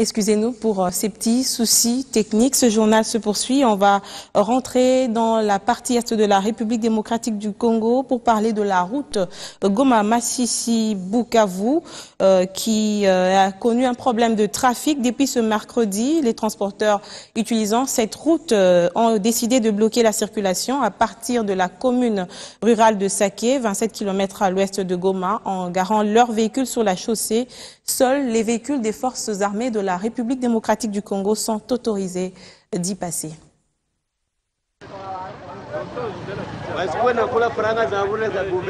Excusez-nous pour ces petits soucis techniques. Ce journal se poursuit. On va rentrer dans la partie est de la République démocratique du Congo pour parler de la route Goma-Masisi-Bukavu qui a connu un problème de trafic depuis ce mercredi. Les transporteurs utilisant cette route ont décidé de bloquer la circulation à partir de la commune rurale de Saké, 27 km à l'ouest de Goma, en garant leurs véhicules sur la chaussée. Seuls les véhicules des forces armées de la République démocratique du Congo sont autorisés d'y passer.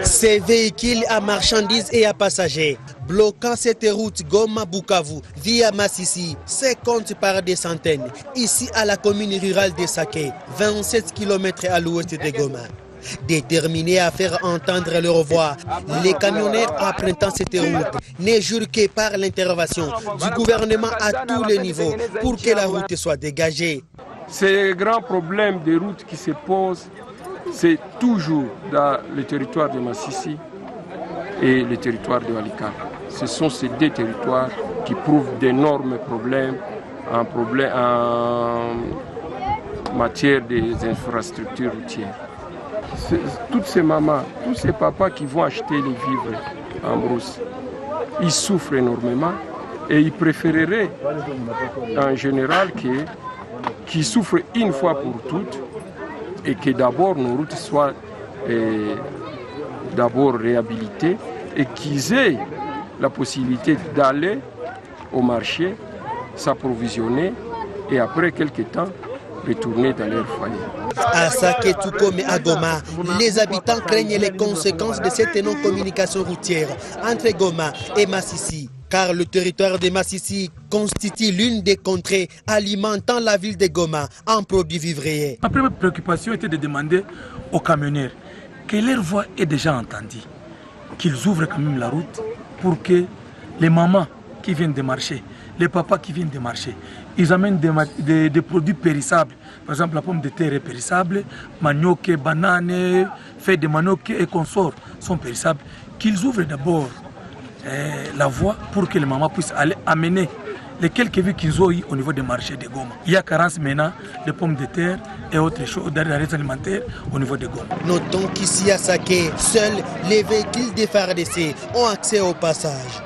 Ces véhicules à marchandises et à passagers bloquant cette route Goma-Bukavu via Masisi, 50 par des centaines, ici à la commune rurale de Saké, 27 km à l'ouest de Goma. Déterminés à faire entendre leur voix, les camionneurs empruntant cette route ne jurent que par l'intervention du gouvernement à tous les niveaux pour que la route soit dégagée. Ces grands problèmes de route qui se posent, c'est toujours dans le territoire de Masisi et le territoire de Walikale. Ce sont ces deux territoires qui prouvent d'énormes problèmes en matière des infrastructures routières. Toutes ces mamans, tous ces papas qui vont acheter les vivres en brousse, ils souffrent énormément et ils préféreraient en général qu'ils souffrent une fois pour toutes et que d'abord nos routes soient d'abord réhabilitées et qu'ils aient la possibilité d'aller au marché, s'approvisionner et après quelques temps retourner dans leur foyer. À Saké, tout comme à Goma, les habitants craignent les conséquences de cette non-communication routière entre Goma et Masisi, car le territoire de Masisi constitue l'une des contrées alimentant la ville de Goma en produits vivriers. Ma première préoccupation était de demander aux camionneurs que leur voix est déjà entendue, qu'ils ouvrent quand même la route pour que les mamans qui viennent de marcher, les papas qui viennent de marcher, ils amènent des produits périssables. Par exemple, la pomme de terre est périssable, manioc, banane, feuilles de manioc et consorts sont périssables. Qu'ils ouvrent d'abord la voie pour que les mamans puissent aller amener les quelques vies qu'ils ont eu au niveau des marchés de Goma. Il y a carence maintenant de pommes de terre et autres choses, d'arrêts alimentaires au niveau de Goma. Notons qu'ici à Saké, seuls les véhicules des FARDC ont accès au passage.